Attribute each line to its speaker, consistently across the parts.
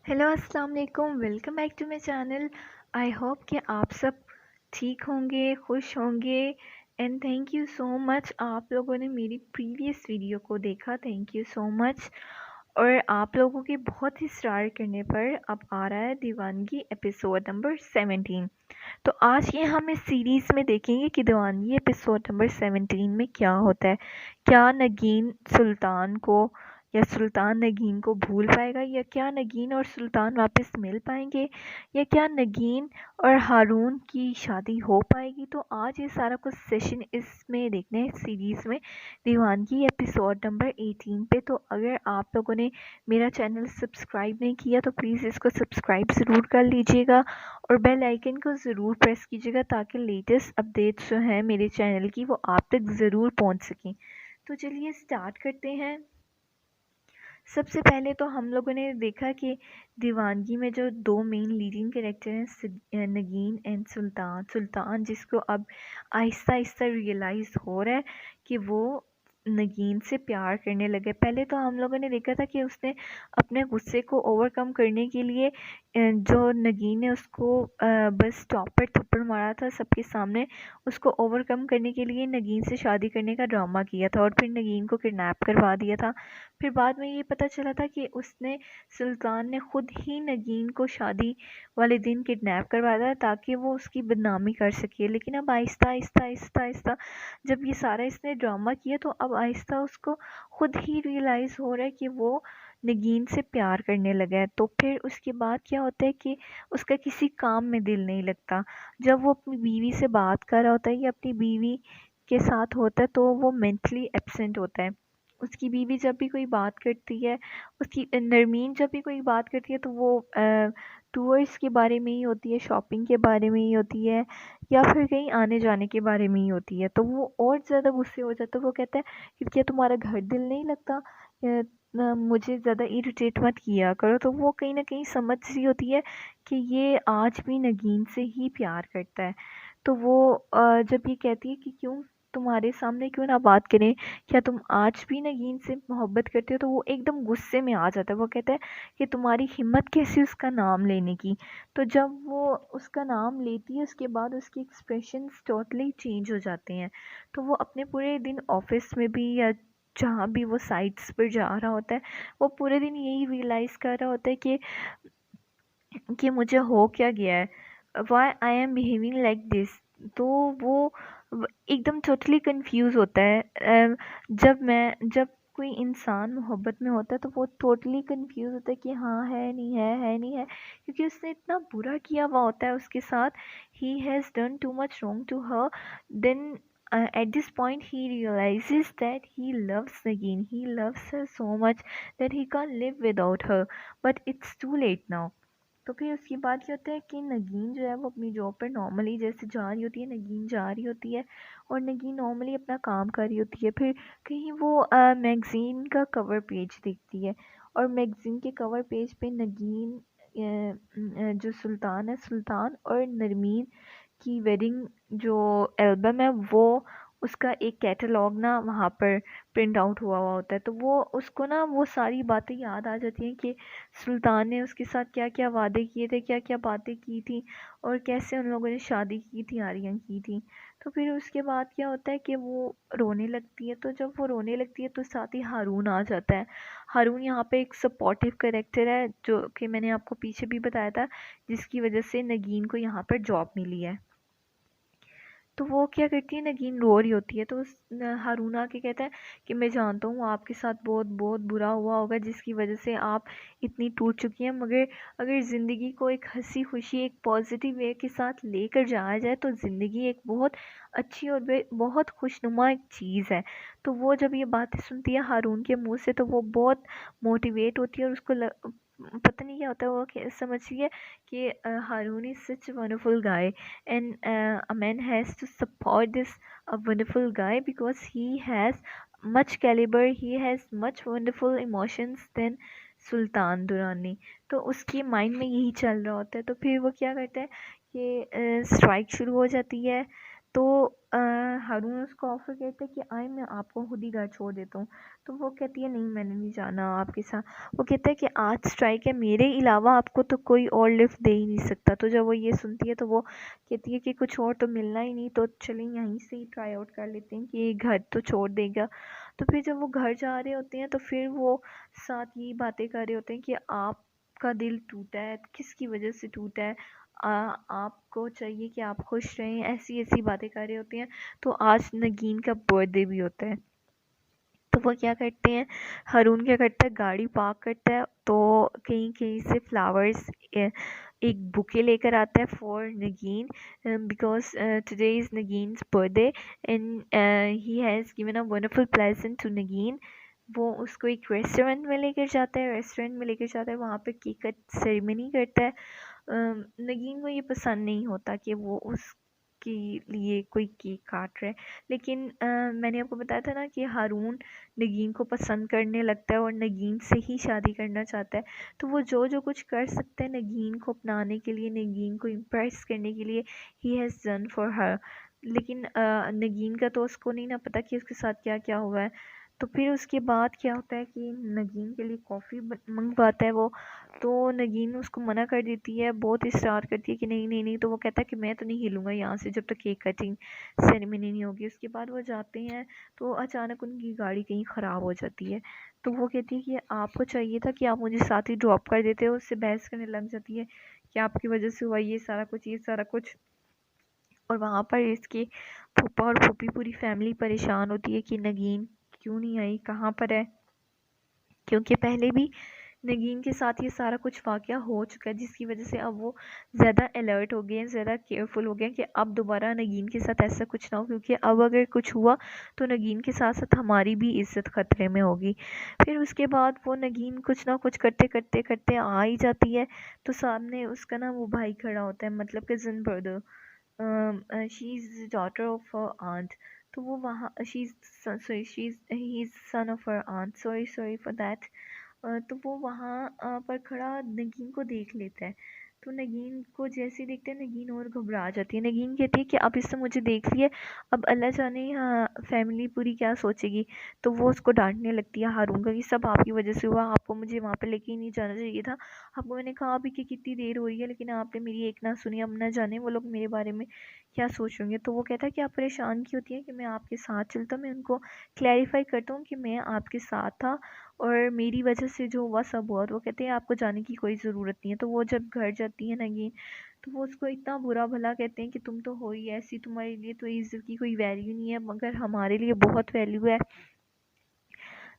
Speaker 1: Hello अस्सलाम वालेकुम, welcome back to my channel. I hope कि आप सब ठीक होंगे, खुश होंगे। And thank you so much, आप लोगों ने मेरी प्रीवियस वीडियो को देखा, थैंक यू सो मच। और आप लोगों के बहुत ही स्टार करने पर अब आ रहा है दीवानगी एपिसोड नंबर 17। तो आज ये हम इस सीरीज़ में देखेंगे कि दीवानगी एपिसोड नंबर 17 में क्या होता है। क्या नगीन सुल्तान को या सुल्तान नगीन को भूल पाएगा, या क्या नगीन और सुल्तान वापस मिल पाएंगे, या क्या नगीन और हारून की शादी हो पाएगी। तो आज ये सारा कुछ सेशन इसमें देखने हैं सीरीज़ में, दीवानगी एपिसोड नंबर 18 पे। तो अगर आप लोगों ने मेरा चैनल सब्सक्राइब नहीं किया तो प्लीज़ इसको सब्सक्राइब ज़रूर कर लीजिएगा और बेल आइकन को ज़रूर प्रेस कीजिएगा ताकि लेटेस्ट अपडेट्स जो हैं मेरे चैनल की वो आप तक ज़रूर पहुंच सकें। तो चलिए स्टार्ट करते हैं। सबसे पहले तो हम लोगों ने देखा कि दीवानगी में जो दो मेन लीडिंग कैरेक्टर हैं, नगीन एंड सुल्तान। सुल्तान जिसको अब आहिस्ता आहिस्ता रियलाइज़ हो रहा है कि वो नगीन से प्यार करने लगे। पहले तो हम लोगों ने देखा था कि उसने अपने गुस्से को ओवरकम करने के लिए जो नगीन ने उसको बस टॉप पर थप्पड़ मारा था सबके सामने, उसको ओवरकम करने के लिए नगीन से शादी करने का ड्रामा किया था और फिर नगीन को किडनैप करवा दिया था। फिर बाद में ये पता चला था कि उसने सुल्तान ने खुद ही नगीन को शादी वाले दिन किडनैप करवाया था ताकि वो उसकी बदनामी कर सके। लेकिन अब आहिस्ता आहिस्ता आहिस्ता आहिस्ता जब ये सारा इसने ड्रामा किया तो अब आहिस्ता उसको खुद ही रियलाइज़ हो रहा है कि वो नगीन से प्यार करने लगा है। तो फिर उसके बाद क्या होता है कि उसका किसी काम में दिल नहीं लगता। जब वो अपनी बीवी से बात कर रहा होता है या अपनी बीवी के साथ होता है तो वो मेंटली एब्सेंट होता है। उसकी बीवी जब भी कोई बात करती है, उसकी नरमीन जब भी कोई बात करती है तो वो टूर्स के बारे में ही होती है, शॉपिंग के बारे में ही होती है, या फिर कहीं आने जाने के बारे में ही होती है। तो वो और ज़्यादा गुस्से हो जाता है। वो कहता है कि क्या तुम्हारा घर दिल नहीं लगता, मुझे ज़्यादा इरिटेट मत किया करो। तो वो कहीं ना कहीं समझ रही होती है कि ये आज भी नगीन से ही प्यार करता है। तो वो जब ये कहती है कि क्यों तुम्हारे सामने क्यों ना बात करें, क्या तुम आज भी नगीन से मोहब्बत करते हो, तो वो एकदम गुस्से में आ जाता है। वो कहता है कि तुम्हारी हिम्मत कैसी उसका नाम लेने की। तो जब वो उसका नाम लेती है उसके बाद उसके एक्सप्रेशंस टोटली चेंज हो जाते हैं। तो वो अपने पूरे दिन ऑफिस में भी या जहाँ भी वो साइट्स पर जा रहा होता है, वो पूरे दिन यही रियलाइज़ कर रहा होता है कि मुझे हो क्या गया है, why I am behaving like this. तो वो एकदम टोटली कंफ्यूज होता है। जब कोई इंसान मोहब्बत में होता है तो वो टोटली कंफ्यूज होता है कि हाँ है नहीं है, क्योंकि उसने इतना बुरा किया हुआ होता है उसके साथ। He has done too much wrong to her. Then at this point he realizes that he loves Nagin, he loves her so much that he can't live without her, but it's too late now। तो फिर उसके बाद क्या होता है कि नगीन जो है वो अपनी जॉब पर नॉर्मली जैसे जा रही होती है, नगीन जा रही होती है और नगीन नॉर्मली अपना काम कर रही होती है। फिर कहीं वो मैगज़ीन का कवर पेज देखती है और मैगज़ीन के कवर पेज पे नगीन जो सुल्तान है, सुल्तान और नरमीन की वेडिंग जो एल्बम है वो उसका एक कैटलॉग ना वहाँ पर प्रिंट आउट हुआ हुआ होता है। तो वो उसको ना वो सारी बातें याद आ जाती हैं कि सुल्तान ने उसके साथ क्या क्या वादे किए थे, क्या क्या बातें की थी और कैसे उन लोगों ने शादी की थी, आर्यन की थी। तो फिर उसके बाद क्या होता है कि वो रोने लगती है। तो जब वो रोने लगती है तो साथ ही हारून आ जाता है। हारून यहाँ पे एक सपोर्टिव करेक्टर है जो कि मैंने आपको पीछे भी बताया था, जिसकी वजह से नगीन को यहाँ पर जॉब मिली है। तो वो क्या करती है, नगीन रो रही होती है तो हारून आके कहता है कि मैं जानता हूँ आपके साथ बहुत बहुत बुरा हुआ होगा जिसकी वजह से आप इतनी टूट चुकी हैं, मगर अगर ज़िंदगी को एक हंसी खुशी एक पॉजिटिव वे के साथ लेकर जाया जाए तो ज़िंदगी एक बहुत अच्छी और बहुत खुशनुमा एक चीज़ है। तो वो जब ये बातें सुनती है हारून के मुंह से तो वो बहुत मोटिवेट होती है और उसको पता नहीं क्या होता है, वो समझती है कि Haroon is such wonderful guy and a man has to support this wonderful guy because he has much caliber, he has much wonderful emotions than सुल्तान दुरानी। तो उसके माइंड में यही चल रहा होता है। तो फिर वो क्या करता है कि स्ट्राइक शुरू हो जाती है। तो हारून उसको ऑफ़र करता है कि आए मैं आपको खुद ही घर छोड़ देता हूँ। तो वो कहती है नहीं मैंने नहीं जाना आपके साथ। वो कहता है कि आज स्ट्राइक है, मेरे अलावा आपको तो कोई और लिफ्ट दे ही नहीं सकता। तो जब वो ये सुनती है तो वो कहती है कि कुछ और तो मिलना ही नहीं, तो चलें यहीं से ही ट्राई आउट कर लेते हैं कि ये घर तो छोड़ देगा। तो फिर जब वो घर जा रहे होते हैं तो फिर वो साथ यही बातें कर रहे होते हैं कि आपका दिल टूटा है, किसकी वजह से टूटा है, आपको चाहिए कि आप खुश रहें, ऐसी-ऐसी बातें कर रहे होते हैं। तो आज नगीन का बर्थडे भी होता है। तो वो क्या करते हैं, हारून क्या करता है, गाड़ी पार्क करता है तो कहीं-कहीं से फ्लावर्स एक बुके लेकर आता है for Nageen, because today is Nageen's birthday and he has given a wonderful present to Nageen. वो उसको एक रेस्टोरेंट में लेकर जाता है, वहाँ पे केक कट सेरेमनी करता है। नगीन को ये पसंद नहीं होता कि वो उसके लिए कोई केक काट रहा है, लेकिन मैंने आपको बताया था ना कि हारून नगीन को पसंद करने लगता है और नगीन से ही शादी करना चाहता है। तो वो जो जो कुछ कर सकता है नगीन को अपनाने के लिए, नगीन को इम्प्रेस करने के लिए, ही हैज़ डन फॉर हर। लेकिन नगीन का तो उसको नहीं ना पता कि उसके साथ क्या क्या हुआ है। तो फिर उसके बाद क्या होता है कि नगीन के लिए कॉफ़ी मंगवाता है वो। तो नगीन उसको मना कर देती है, बहुत इशरार करती है कि नहीं नहीं नहीं। तो वो कहता है कि मैं तो नहीं हिलूंगा यहाँ से जब तक केक कटिंग सेरेमनी नहीं होगी। उसके बाद वो जाते हैं तो अचानक उनकी गाड़ी कहीं ख़राब हो जाती है। तो वो कहती है कि आपको चाहिए था कि आप मुझे साथ ही ड्रॉप कर देते हो। उससे बहस करने लग जाती है कि आपकी वजह से हुआ ये सारा कुछ। और वहाँ पर इसके फूफा और फूफी पूरी फैमिली परेशान होती है कि नगीन क्यों नहीं आई, कहाँ पर है, क्योंकि पहले भी नगीन के साथ ये सारा कुछ वाक़या हो चुका है, जिसकी वजह से अब वो ज़्यादा अलर्ट हो गए हैं, ज़्यादा केयरफुल हो गए हैं कि अब दोबारा नगीन के साथ ऐसा कुछ ना हो, क्योंकि अब अगर कुछ हुआ तो नगीन के साथ साथ हमारी भी इज़्ज़त ख़तरे में होगी। फिर उसके बाद वो नगीन कुछ ना कुछ करते करते करते आ ही जाती है। तो सामने उसका ना वो भाई खड़ा होता है, मतलब cousin brother. She is daughter of her aunt. तो वो वहाँ she is he is son of her aunt, sorry sorry for that. तो वो वहाँ पर खड़ा नगीन को देख लेता है। तो नगीन को जैसे ही देखते हैं नगीन और घबरा जाती है। नगीन कहती है कि अब इसने मुझे देख लिया, अब अल्लाह जाने फैमिली पूरी क्या सोचेगी। तो वो उसको डांटने लगती है हारून का कि सब आपकी वजह से हुआ, आपको मुझे वहाँ पे लेके ही नहीं जाना चाहिए था। आपको मैंने कहा अभी कि कितनी देर हो रही है, लेकिन आपने मेरी एक ना सुनी। अब ना जाने वो लोग मेरे बारे में क्या सोचेंगे। तो वो कहता है कि आप परेशान क्यों होती हैं कि मैं आपके साथ चलता हूँ। मैं उनको क्लैरिफाई करता हूँ कि मैं आपके साथ था और मेरी वजह से जो हुआ सब हुआ। तो वो कहते हैं आपको जाने की कोई ज़रूरत नहीं है। तो वो जब घर जाती है नगीन, तो वो उसको इतना बुरा भला कहते हैं कि तुम तो हो ही ऐसी, तुम्हारे लिए तो इज़्ज़त की कोई वैल्यू नहीं है, मगर हमारे लिए बहुत वैल्यू है।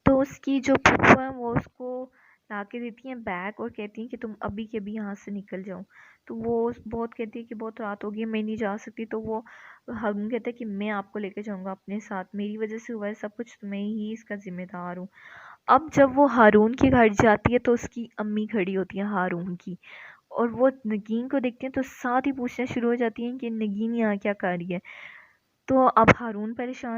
Speaker 1: तो उसकी जो फूफा है वो उसको ला के देती हैं बैग और कहती हैं कि तुम अभी के अभी यहाँ से निकल जाओ। तो वो बहुत कहती है कि बहुत रात हो गई है, मैं नहीं जा सकती। तो वो हारून कहता है कि मैं आपको लेके जाऊँगा अपने साथ, मेरी वजह से हुआ है सब कुछ, मैं ही इसका ज़िम्मेदार हूँ। अब जब वो हारून के घर जाती है तो उसकी अम्मी खड़ी होती है हारून की, और वो नगीन को देखती हैं तो साथ ही पूछना शुरू हो जाती हैं कि नगीन यहाँ क्या कर रही है। तो अब हारून परेशान